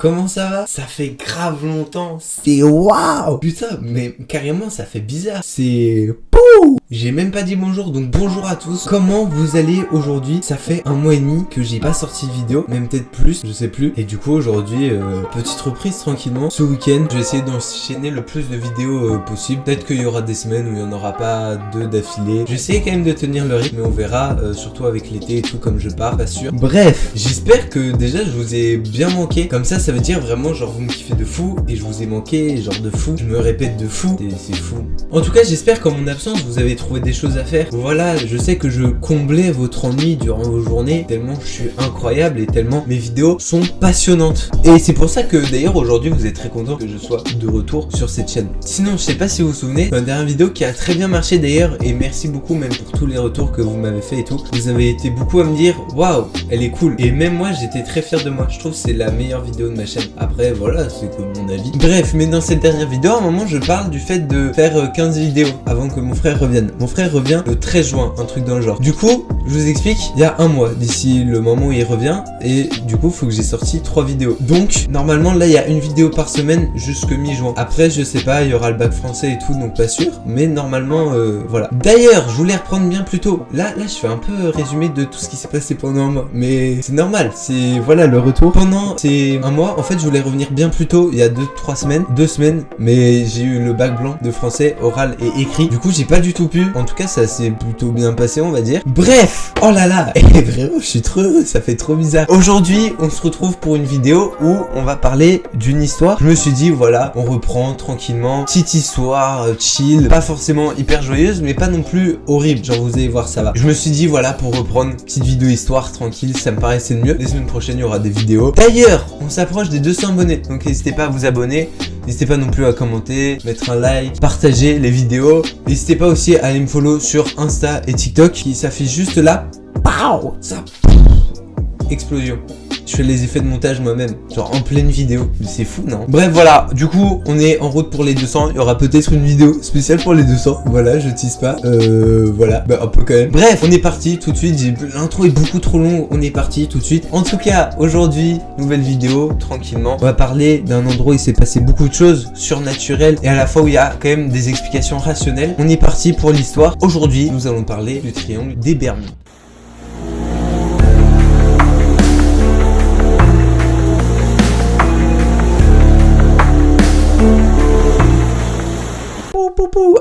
comment ça va? Ça fait grave longtemps, c'est waouh! Putain, mais carrément ça fait bizarre, c'est... Pouh! J'ai même pas dit bonjour, donc bonjour à tous. Comment vous allez aujourd'hui? Ça fait 1 mois et demi que j'ai pas sorti de vidéo, même peut-être plus, je sais plus. Et du coup aujourd'hui, petite reprise tranquillement. Ce week-end, je vais essayer d'enchaîner le plus de vidéos possible. Peut-être qu'il y aura des semaines où il y en aura pas 2 d'affilée. Je vais essayer quand même de tenir le rythme, mais on verra, surtout avec l'été et tout, comme je pars, pas sûr. Bref, j'espère que déjà je vous ai bien manqué. Comme ça veut dire vraiment genre vous me kiffez de fou et je vous ai manqué, genre de fou. Je me répète de fou, c'est fou. En tout cas, j'espère qu'en mon absence, vous avez trouvé des choses à faire. Voilà, je sais que je comblais votre ennui durant vos journées, tellement je suis incroyable et tellement mes vidéos sont passionnantes. Et c'est pour ça que d'ailleurs aujourd'hui vous êtes très content que je sois de retour sur cette chaîne. Sinon, je sais pas si vous vous souvenez, ma dernière vidéo qui a très bien marché d'ailleurs, et merci beaucoup même pour tous les retours que vous m'avez fait et tout. Vous avez été beaucoup à me dire waouh, elle est cool. Et même moi j'étais très fier de moi. Je trouve que c'est la meilleure vidéo de ma chaîne. Après voilà, c'est comme mon avis. Bref, mais dans cette dernière vidéo, à un moment je parle du fait de faire 15 vidéos avant que mon frère revienne. Mon frère revient le 13 juin, un truc dans le genre. Du coup, je vous explique, il y a 1 mois d'ici le moment où il revient, et du coup faut que j'ai sorti 3 vidéos. Donc normalement là il y a une vidéo par semaine jusque mi-juin. Après je sais pas, il y aura le bac français et tout, donc pas sûr, mais normalement voilà. D'ailleurs je voulais reprendre bien plus tôt. Là je fais un peu résumé de tout ce qui s'est passé pendant 1 mois, mais c'est normal, c'est voilà le retour. Pendant ces 1 mois, en fait je voulais revenir bien plus tôt, il y a 2 semaines, mais j'ai eu le bac blanc de français oral et écrit. Du coup j'ai pas du tout pu, en tout cas ça s'est plutôt bien passé on va dire. Bref, oh là là, et vraiment je suis trop heureux, ça fait trop bizarre. Aujourd'hui on se retrouve pour une vidéo où on va parler d'une histoire. Je me suis dit voilà, on reprend tranquillement, petite histoire chill, pas forcément hyper joyeuse mais pas non plus horrible, genre vous allez voir ça va. Je me suis dit voilà, pour reprendre petite vidéo histoire tranquille, ça me paraissait le mieux. Les semaines prochaines il y aura des vidéos. D'ailleurs on s'approche des 200 abonnés, donc n'hésitez pas à vous abonner, n'hésitez pas non plus à commenter, mettre un like, partager les vidéos. N'hésitez pas aussi à aller me follow sur Insta et TikTok, qui s'affiche juste là. Pow, ça explosion. Je fais les effets de montage moi-même, genre en pleine vidéo. C'est fou, non? Bref, voilà. Du coup, on est en route pour les 200. Il y aura peut-être une vidéo spéciale pour les 200. Voilà, je tease pas. Voilà. Bah, un peu quand même. Bref, on est parti tout de suite. L'intro est beaucoup trop longue. On est parti tout de suite. En tout cas, aujourd'hui, nouvelle vidéo, tranquillement. On va parler d'un endroit où il s'est passé beaucoup de choses surnaturelles et à la fois où il y a quand même des explications rationnelles. On est parti pour l'histoire. Aujourd'hui, nous allons parler du triangle des Bermudes.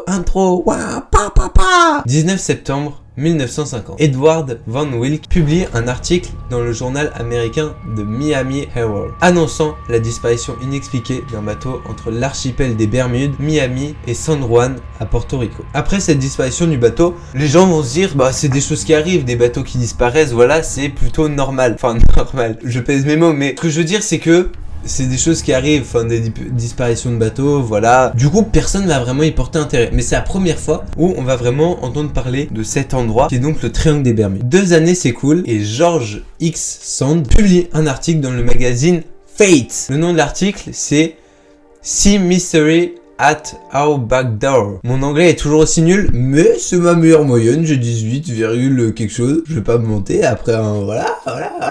Intro, wa, pa, pa, pa. 19 septembre 1950. Edward Van Wilk publie un article dans le journal américain de Miami Herald annonçant la disparition inexpliquée d'un bateau entre l'archipel des Bermudes, Miami et San Juan à Porto Rico. Après cette disparition du bateau, les gens vont se dire bah c'est des choses qui arrivent, des bateaux qui disparaissent, voilà, c'est plutôt normal. Enfin normal, je pèse mes mots, mais ce que je veux dire c'est que c'est des choses qui arrivent, enfin des disparitions de bateaux, voilà. Du coup, personne va vraiment y porter intérêt. Mais c'est la première fois où on va vraiment entendre parler de cet endroit, qui est donc le triangle des Bermudes. 2 années s'écoulent et George X. Sand publie un article dans le magazine Fate. Le nom de l'article, c'est Sea Mystery at our back door. Mon anglais est toujours aussi nul, mais c'est ma meilleure moyenne, j'ai 18, quelque chose, je vais pas me monter après voilà.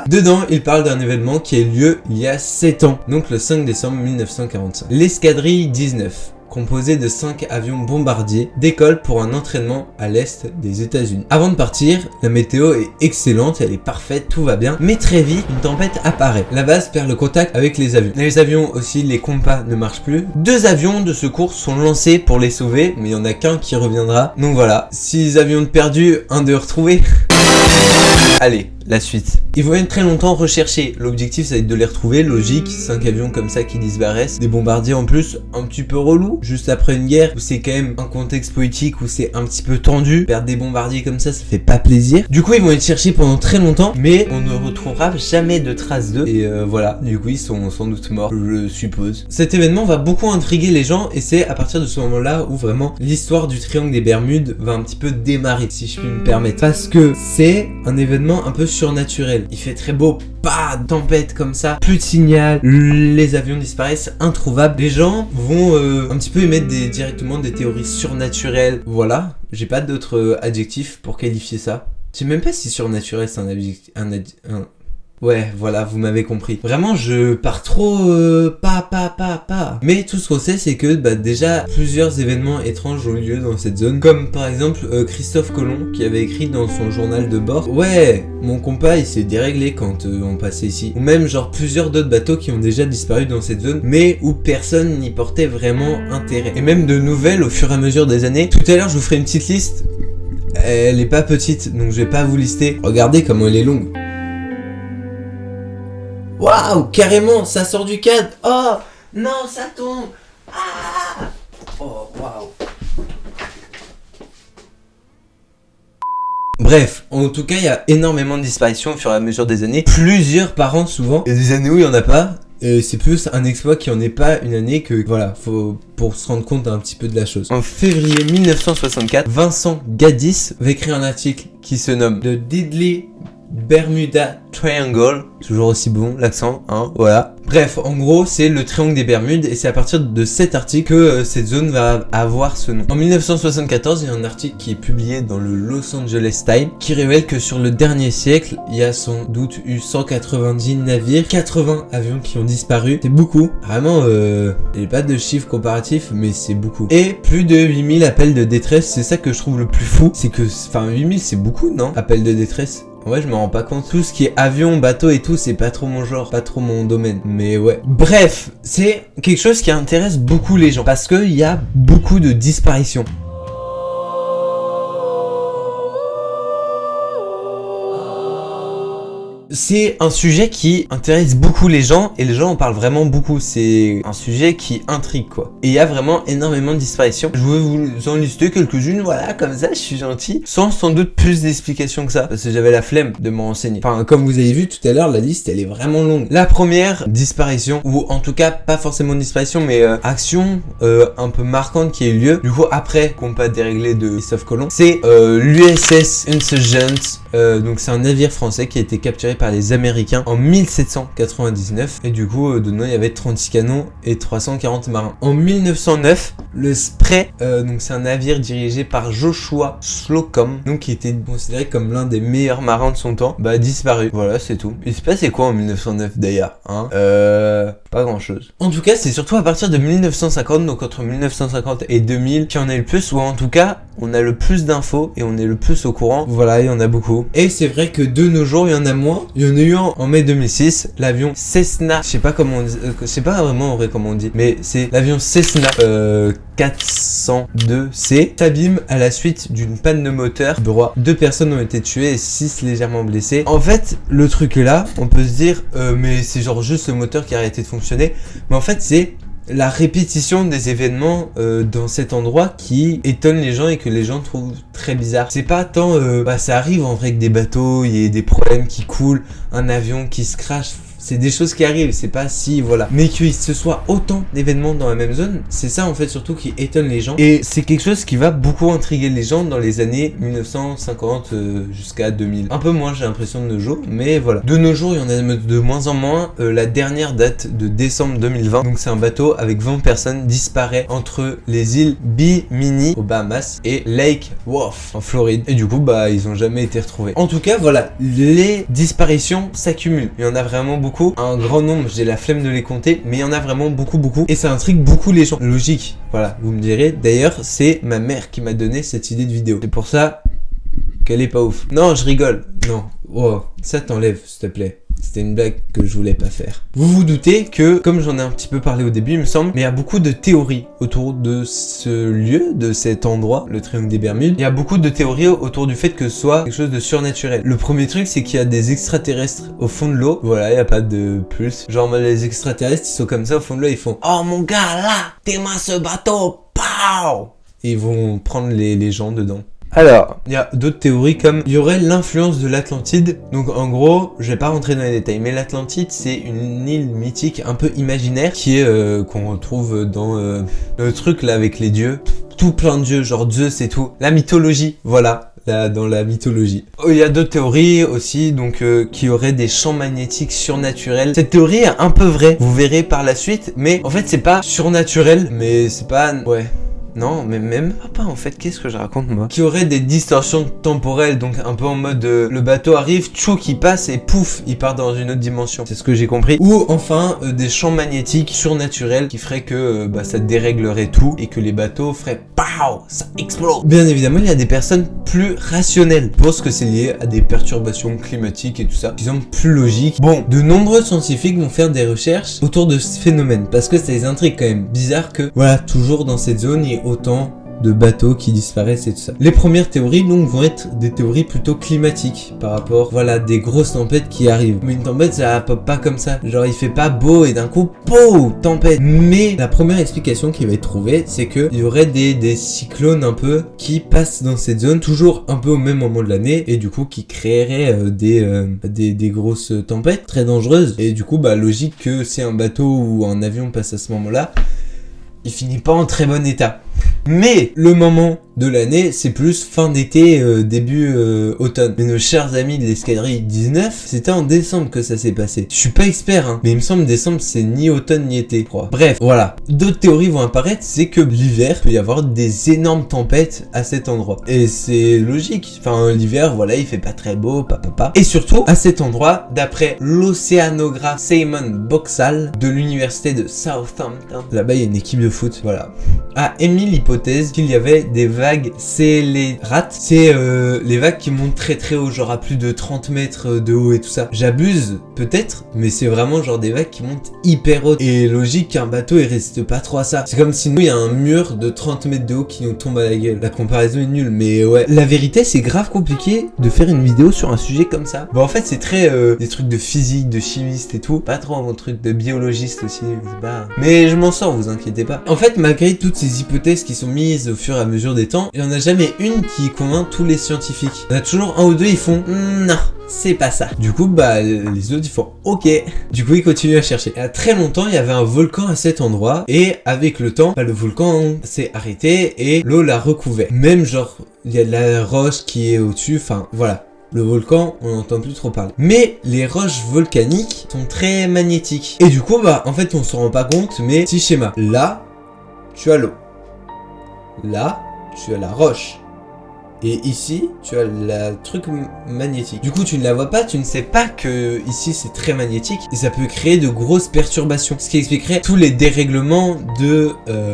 Dedans, il parle d'un événement qui a eu lieu il y a 7 ans, donc le 5 décembre 1945. L'escadrille 19, composée de 5 avions bombardiers, décolle pour un entraînement à l'est des États-Unis. Avant de partir, la météo est excellente, elle est parfaite, tout va bien, mais très vite, une tempête apparaît. La base perd le contact avec les avions. Les avions aussi, les compas ne marchent plus. 2 avions de secours sont lancés pour les sauver, mais il y en a qu'un qui reviendra. Donc voilà, 6 avions de perdus, 1 de retrouvé. Allez, la suite. Ils vont être très longtemps recherchés. L'objectif, ça va être de les retrouver, logique. 5 avions comme ça qui disparaissent. Des bombardiers en plus, un petit peu relou. Juste après une guerre où c'est quand même un contexte politique où c'est un petit peu tendu. Perdre des bombardiers comme ça fait pas plaisir. Du coup, ils vont être cherchés pendant très longtemps, mais on ne retrouvera jamais de traces d'eux. Et voilà, du coup, ils sont sans doute morts, je suppose. Cet événement va beaucoup intriguer les gens et c'est à partir de ce moment-là où vraiment l'histoire du triangle des Bermudes va un petit peu démarrer, si je puis me permettre. Parce que c'est un événement un peu surnaturel. Il fait très beau, pas de tempête comme ça, plus de signal, les avions disparaissent, introuvables. Les gens vont un petit peu émettre directement des théories surnaturelles. Voilà, j'ai pas d'autres adjectifs pour qualifier ça. Je sais même pas si surnaturel c'est un adjectif. Ouais, voilà, vous m'avez compris. Vraiment, je pars trop pas. Mais tout ce qu'on sait, c'est que déjà, plusieurs événements étranges ont eu lieu dans cette zone. Comme par exemple, Christophe Colomb, qui avait écrit dans son journal de bord: ouais, mon compas, il s'est déréglé quand on passait ici. Ou même, genre, plusieurs d'autres bateaux qui ont déjà disparu dans cette zone, mais où personne n'y portait vraiment intérêt. Et même de nouvelles au fur et à mesure des années. Tout à l'heure, je vous ferai une petite liste. Elle est pas petite, donc je vais pas vous lister. Regardez comment elle est longue. Waouh, carrément, ça sort du cadre. Oh, non, ça tombe. Ah. Oh, waouh. Bref, en tout cas, il y a énormément de disparitions au fur et à mesure des années. Plusieurs par an, souvent. Il y a des années où il y en a pas. C'est plus un exploit qu'il n'y en ait pas une année que, voilà, faut pour se rendre compte un petit peu de la chose. En février 1964, Vincent Gaddis va écrire un article qui se nomme The Deadly Bermuda Triangle, toujours aussi bon l'accent, hein, voilà. Bref, en gros, c'est le triangle des Bermudes et c'est à partir de cet article que cette zone va avoir ce nom. En 1974, il y a un article qui est publié dans le Los Angeles Times qui révèle que sur le dernier siècle, il y a sans doute eu 190 navires, 80 avions qui ont disparu. C'est beaucoup. Vraiment, il n'y a pas de chiffres comparatifs, mais c'est beaucoup. Et plus de 8000 appels de détresse, c'est ça que je trouve le plus fou. C'est que, enfin, 8000 c'est beaucoup, non? Appels de détresse. Ouais, je me rends pas compte. Tout ce qui est avion, bateau et tout, c'est pas trop mon genre, pas trop mon domaine. Mais ouais. Bref, c'est quelque chose qui intéresse beaucoup les gens parce qu'il y a beaucoup de disparitions. C'est un sujet qui intéresse beaucoup les gens et les gens en parlent vraiment beaucoup. C'est un sujet qui intrigue quoi. Et il y a vraiment énormément de disparitions. Je vais vous en lister quelques-unes, voilà, comme ça, je suis gentil. Sans doute plus d'explications que ça, parce que j'avais la flemme de me renseigner. Enfin, comme vous avez vu tout à l'heure, la liste, elle est vraiment longue. La première disparition, ou en tout cas, pas forcément disparition, mais action un peu marquante qui a eu lieu, du coup, après compas déréglé de Christophe Colomb, c'est l'USS Insurgent. Donc c'est un navire français qui a été capturé par les Américains en 1799 et du coup dedans il y avait 36 canons et 340 marins. En 1909, le Spray, donc c'est un navire dirigé par Joshua Slocum, donc qui était considéré comme l'un des meilleurs marins de son temps, a disparu. Voilà, c'est tout. Il se passait quoi en 1909 d'ailleurs, hein? Pas grand chose. En tout cas, c'est surtout à partir de 1950, donc entre 1950 et 2000, qu'il y en a le plus, ou en tout cas, on a le plus d'infos et on est le plus au courant. Voilà, il y en a beaucoup. Et c'est vrai que de nos jours, il y en a moins. Il y en a eu un en mai 2006, l'avion Cessna, je sais pas comment on dit, je sais pas vraiment en vrai comment on dit, mais c'est l'avion Cessna 402C s'abîme à la suite d'une panne de moteur. 2 personnes ont été tuées et 6 légèrement blessées. En fait, le truc est là, on peut se dire, mais c'est genre juste le moteur qui a arrêté de fonctionner. Mais en fait, c'est la répétition des événements dans cet endroit qui étonne les gens et que les gens trouvent très bizarre. C'est pas tant ça arrive en vrai que des bateaux, il y ait des problèmes qui coulent, un avion qui se crache. C'est des choses qui arrivent, c'est pas si, voilà. Mais qu'il se soit autant d'événements dans la même zone, c'est ça en fait surtout qui étonne les gens. Et c'est quelque chose qui va beaucoup intriguer les gens dans les années 1950 jusqu'à 2000. Un peu moins j'ai l'impression de nos jours, mais voilà. De nos jours, il y en a de moins en moins. La dernière date de décembre 2020, donc c'est un bateau avec 20 personnes, disparaît entre les îles Bimini aux Bahamas et Lake Worth en Floride. Et du coup, ils ont jamais été retrouvés. En tout cas, voilà, les disparitions s'accumulent. Il y en a vraiment beaucoup. Un grand nombre, j'ai la flemme de les compter, mais il y en a vraiment beaucoup et ça intrigue beaucoup les gens. Logique, voilà, vous me direz. D'ailleurs, c'est ma mère qui m'a donné cette idée de vidéo. C'est pour ça qu'elle est pas ouf. Non, je rigole. Non, oh, ça t'enlève, s'il te plaît. C'était une blague que je voulais pas faire. Vous vous doutez que, comme j'en ai un petit peu parlé au début, il me semble, mais il y a beaucoup de théories autour de ce lieu, de cet endroit, le triangle des Bermudes. Il y a beaucoup de théories autour du fait que ce soit quelque chose de surnaturel. Le premier truc, c'est qu'il y a des extraterrestres au fond de l'eau. Voilà, il n'y a pas de plus. Genre, les extraterrestres, ils sont comme ça au fond de l'eau, ils font: oh mon gars, là, t'es moi ce bateau, pow! Et ils vont prendre les gens dedans. Alors, il y a d'autres théories comme il y aurait l'influence de l'Atlantide. Donc en gros, je vais pas rentrer dans les détails, mais l'Atlantide c'est une île mythique un peu imaginaire qui est qu'on retrouve dans le truc là avec les dieux, tout plein de dieux, genre Zeus et tout, la mythologie, voilà. Là, dans la mythologie. Il y a d'autres théories aussi, donc qui auraient des champs magnétiques surnaturels. Cette théorie est un peu vraie, vous verrez par la suite, mais en fait c'est pas surnaturel, mais c'est pas... Ouais. Non, mais même pas en fait, qu'est-ce que je raconte moi? Qui aurait des distorsions temporelles, donc un peu en mode le bateau arrive, tchou qui passe et pouf, il part dans une autre dimension. C'est ce que j'ai compris. Ou enfin des champs magnétiques surnaturels qui feraient que ça déréglerait tout et que les bateaux feraient POW, ça explose. Bien évidemment, il y a des personnes plus rationnelles. Je pense que c'est lié à des perturbations climatiques et tout ça, qui sont plus logiques. Bon, de nombreux scientifiques vont faire des recherches autour de ce phénomène parce que ça les intrigue quand même. Bizarre que, voilà, toujours dans cette zone, il y ait autant de bateaux qui disparaissent et tout ça. Les premières théories donc vont être des théories plutôt climatiques par rapport, voilà, des grosses tempêtes qui arrivent. Mais une tempête ça pop pas comme ça, genre il fait pas beau et d'un coup, pow, tempête. Mais la première explication qui va être trouvée, c'est que il y aurait des cyclones un peu qui passent dans cette zone, toujours un peu au même moment de l'année et du coup qui créeraient des grosses tempêtes très dangereuses. Et du coup logique que si un bateau ou un avion passe à ce moment-là, il finit pas en très bon état. Mais le moment de l'année, c'est plus fin d'été, début automne. Mais nos chers amis de l'escadrille 19, c'était en décembre que ça s'est passé. Je suis pas expert, hein, mais il me semble décembre, c'est ni automne ni été, je crois. Bref, voilà. D'autres théories vont apparaître, c'est que l'hiver, peut y avoir des énormes tempêtes à cet endroit. Et c'est logique. Enfin, l'hiver, voilà, il fait pas très beau, papa. Et surtout, à cet endroit, d'après l'océanographe Simon Boxall de l'université de Southampton, là-bas, il y a une équipe de foot, voilà, a émis l'hypothèse qu'il y avait des vagues scélérates. C'est les vagues qui montent très très haut, genre à plus de 30 mètres de haut et tout ça. J'abuse peut-être, mais c'est vraiment genre des vagues qui montent hyper haut. Et logique qu'un bateau il résiste pas trop à ça. C'est comme si nous il y a un mur de 30 mètres de haut qui nous tombe à la gueule. La comparaison est nulle, mais ouais. La vérité c'est grave compliqué de faire une vidéo sur un sujet comme ça. Bon en fait c'est très des trucs de physique, de chimiste et tout. Pas trop mon truc de biologiste aussi. Mais je m'en sors, vous inquiétez pas. En fait malgré toutes ces hypothèses qui sont mises au fur et à mesure des temps, il n'y en a jamais une qui convainc tous les scientifiques. Il y en a toujours un ou deux, ils font non, c'est pas ça. Du coup, les autres ils font ok. Du coup, ils continuent à chercher. Il y a très longtemps, il y avait un volcan à cet endroit et avec le temps, le volcan s'est arrêté et l'eau l'a recouvert. Même genre, il y a de la roche qui est au-dessus, enfin voilà. Le volcan, on n'entend plus trop parler. Mais les roches volcaniques sont très magnétiques. Et du coup, en fait, on se rend pas compte, mais petit schéma. Là, tu as l'eau. Là, tu as la roche. Et ici, tu as le truc magnétique. Du coup, tu ne la vois pas, tu ne sais pas que ici c'est très magnétique et ça peut créer de grosses perturbations. Ce qui expliquerait tous les dérèglements de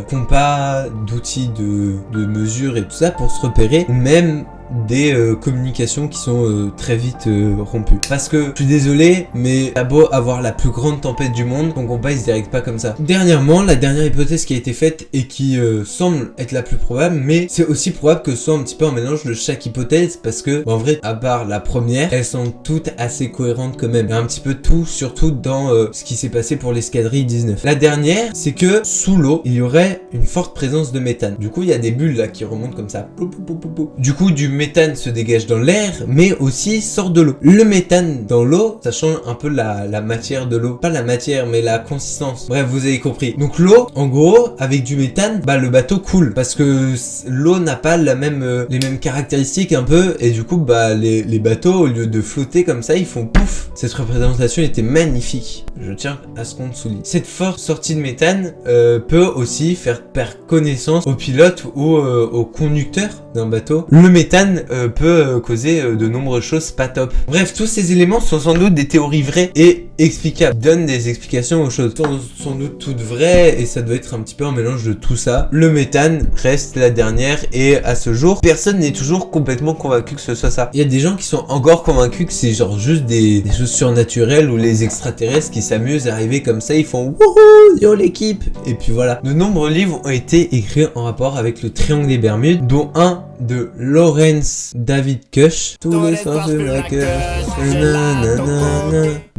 compas, d'outils de mesure et tout ça pour se repérer, ou même des communications qui sont très vite rompues. Parce que, je suis désolé, mais t'as beau avoir la plus grande tempête du monde, ton compas il se dirige pas comme ça. Dernièrement, la dernière hypothèse qui a été faite et qui semble être la plus probable, mais c'est aussi probable que ce soit un petit peu un mélange de chaque hypothèse, parce que, en vrai, à part la première, elles sont toutes assez cohérentes quand même. Il y a un petit peu tout, surtout dans ce qui s'est passé pour l'escadrille 19. La dernière, c'est que sous l'eau, il y aurait une forte présence de méthane. Du coup, il y a des bulles là qui remontent comme ça. Du coup, du méthane se dégage dans l'air, mais aussi sort de l'eau. Le méthane dans l'eau, ça change un peu la matière de l'eau. Pas la matière, mais la consistance. Bref, vous avez compris. Donc l'eau, en gros, avec du méthane, le bateau coule. Parce que l'eau n'a pas les mêmes caractéristiques un peu, et du coup, les bateaux, au lieu de flotter comme ça, ils font pouf. Cette représentation était magnifique. Je tiens à ce qu'on souligne. Cette forte sortie de méthane peut aussi faire perdre connaissance au pilote ou au conducteur d'un bateau. Le méthane peut causer de nombreuses choses pas top. Bref, tous ces éléments sont sans doute des théories vraies et explicables. Donnent des explications aux choses. Sont sans doute toutes vraies et ça doit être un petit peu un mélange de tout ça. Le méthane reste la dernière et à ce jour, personne n'est toujours complètement convaincu que ce soit ça. Il y a des gens qui sont encore convaincus que c'est genre juste des choses surnaturelles ou les extraterrestres qui s'amusent à arriver comme ça, ils font wouhou, yo l'équipe. Et puis voilà. De nombreux livres ont été écrits en rapport avec le triangle des Bermudes, dont un de Lawrence David Kush. Tous les sens de la Kush.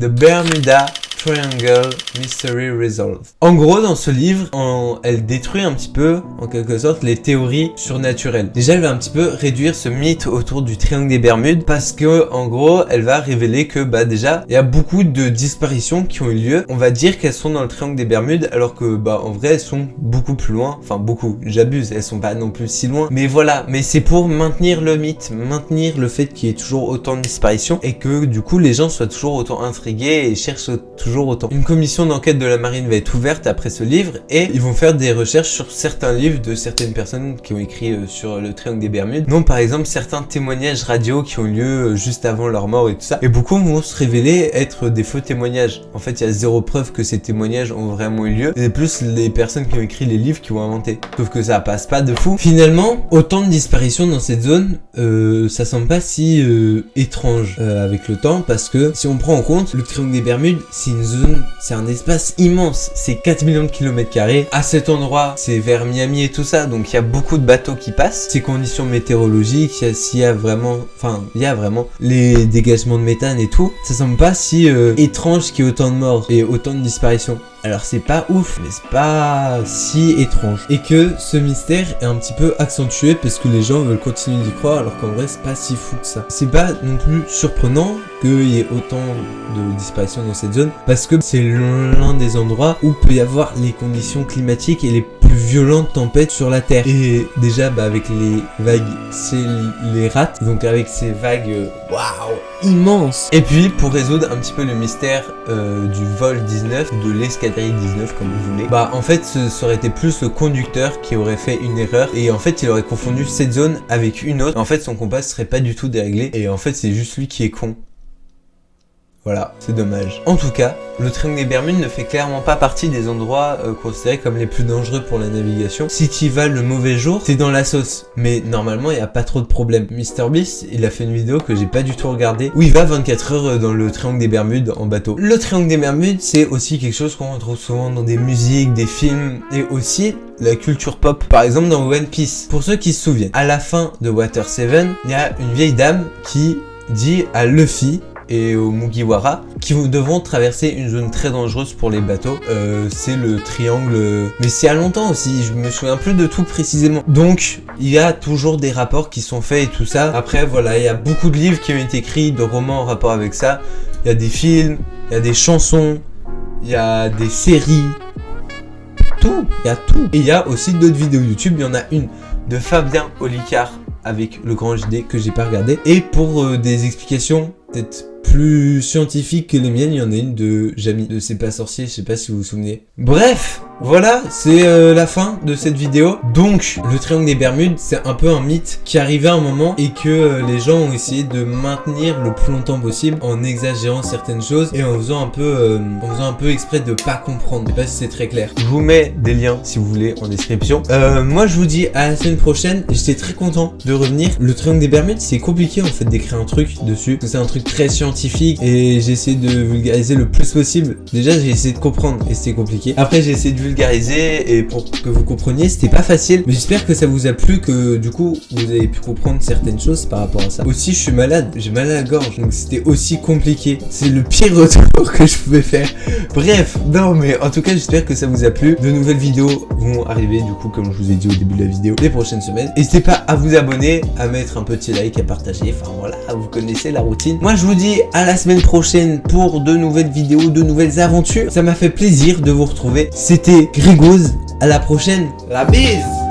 The Bermuda Triangle Mystery Resolved. En gros, dans ce livre, elle détruit un petit peu, en quelque sorte, les théories surnaturelles. Déjà, elle va un petit peu réduire ce mythe autour du triangle des Bermudes parce que, en gros, elle va révéler que, déjà, il y a beaucoup de disparitions qui ont eu lieu. On va dire qu'elles sont dans le triangle des Bermudes alors que, en vrai, elles sont beaucoup plus loin. Enfin, beaucoup. J'abuse. Elles sont pas non plus si loin. Mais voilà. Mais c'est pour maintenir le mythe, maintenir le fait qu'il y ait toujours autant de disparitions et que du coup les gens soient toujours autant intrigués et cherchent toujours autant. Une commission d'enquête de la marine va être ouverte après ce livre et ils vont faire des recherches sur certains livres de certaines personnes qui ont écrit sur le triangle des Bermudes. Donc par exemple certains témoignages radio qui ont lieu juste avant leur mort et tout ça. Et beaucoup vont se révéler être des faux témoignages. En fait il y a zéro preuve que ces témoignages ont vraiment eu lieu. C'est plus les personnes qui ont écrit les livres qui ont inventé. Sauf que ça passe pas de fou. Finalement, autant de disparitions dans cette zone, ça semble pas si étrange avec le temps, parce que si on prend en compte le triangle des Bermudes, c'est une zone, c'est un espace immense, c'est 4 millions de kilomètres carrés. À cet endroit, c'est vers Miami et tout ça, donc il y a beaucoup de bateaux qui passent. Ces conditions météorologiques, il y a vraiment les dégagements de méthane et tout, ça semble pas si étrange qu'il y ait autant de morts et autant de disparitions. Alors c'est pas ouf, mais c'est pas si étrange. Et que ce mystère est un petit peu accentué parce que les gens veulent continuer d'y croire, alors qu'en vrai c'est pas si fou que ça. C'est pas non plus surprenant qu'il y ait autant de disparitions dans cette zone, parce que c'est l'un des endroits où peut y avoir les conditions climatiques et les plus violentes tempêtes sur la Terre. Et déjà avec les vagues scélérates, donc avec ces vagues immenses. Et puis pour résoudre un petit peu le mystère du vol 19, de l'escadrille 19 comme vous voulez, en fait ça aurait été plus le conducteur qui aurait fait une erreur et en fait il aurait confondu cette zone avec une autre. En fait son compas serait pas du tout déréglé et en fait c'est juste lui qui est con. Voilà, c'est dommage. En tout cas, le triangle des Bermudes ne fait clairement pas partie des endroits considérés comme les plus dangereux pour la navigation. Si tu y vas le mauvais jour, t'es dans la sauce. Mais normalement, il n'y a pas trop de problème. MrBeast, il a fait une vidéo que j'ai pas du tout regardée, où il va 24 heures dans le triangle des Bermudes en bateau. Le triangle des Bermudes, c'est aussi quelque chose qu'on retrouve souvent dans des musiques, des films, et aussi la culture pop. Par exemple dans One Piece. Pour ceux qui se souviennent, à la fin de Water 7, il y a une vieille dame qui dit à Luffy et aux Mugiwara qui devront traverser une zone très dangereuse pour les bateaux. C'est le triangle, mais c'est à longtemps aussi, je me souviens plus de tout précisément. Donc il y a toujours des rapports qui sont faits et tout ça. Après voilà, il y a beaucoup de livres qui ont été écrits, de romans en rapport avec ça. Il y a des films, il y a des chansons, il y a des séries, il y a tout. Et il y a aussi d'autres vidéos YouTube. Il y en a une de Fabien Olicard avec le grand JD que j'ai pas regardé. Et pour des explications peut-être plus scientifiques que les miennes, il y en a une de Jamie de C'est pas sorcier, je sais pas si vous vous souvenez. Bref, voilà, c'est la fin de cette vidéo. Donc, le triangle des Bermudes, c'est un peu un mythe qui arrivait à un moment et que les gens ont essayé de maintenir le plus longtemps possible en exagérant certaines choses et en faisant un peu exprès de pas comprendre. Je sais pas si c'est très clair. Je vous mets des liens si vous voulez en description. Moi, je vous dis à la semaine prochaine. J'étais très content de revenir. Le triangle des Bermudes, c'est compliqué en fait d'écrire un truc dessus. C'est un truc très scientifique et j'ai essayé de vulgariser le plus possible. Déjà, j'ai essayé de comprendre et c'était compliqué. Après, j'ai essayé de vulgariser et pour que vous compreniez, c'était pas facile, mais j'espère que ça vous a plu, que du coup vous avez pu comprendre certaines choses par rapport à ça. Aussi, je suis malade, j'ai mal à la gorge, donc c'était aussi compliqué. C'est le pire retour que je pouvais faire. Bref, non mais en tout cas, j'espère que ça vous a plu. De nouvelles vidéos vont arriver du coup, comme je vous ai dit au début de la vidéo, les prochaines semaines. N'hésitez pas à vous abonner, à mettre un petit like, à partager, enfin voilà, vous connaissez la routine. Moi je vous dis à la semaine prochaine pour de nouvelles vidéos, de nouvelles aventures. Ça m'a fait plaisir de vous retrouver. C'était Grégose, à la prochaine, la bise.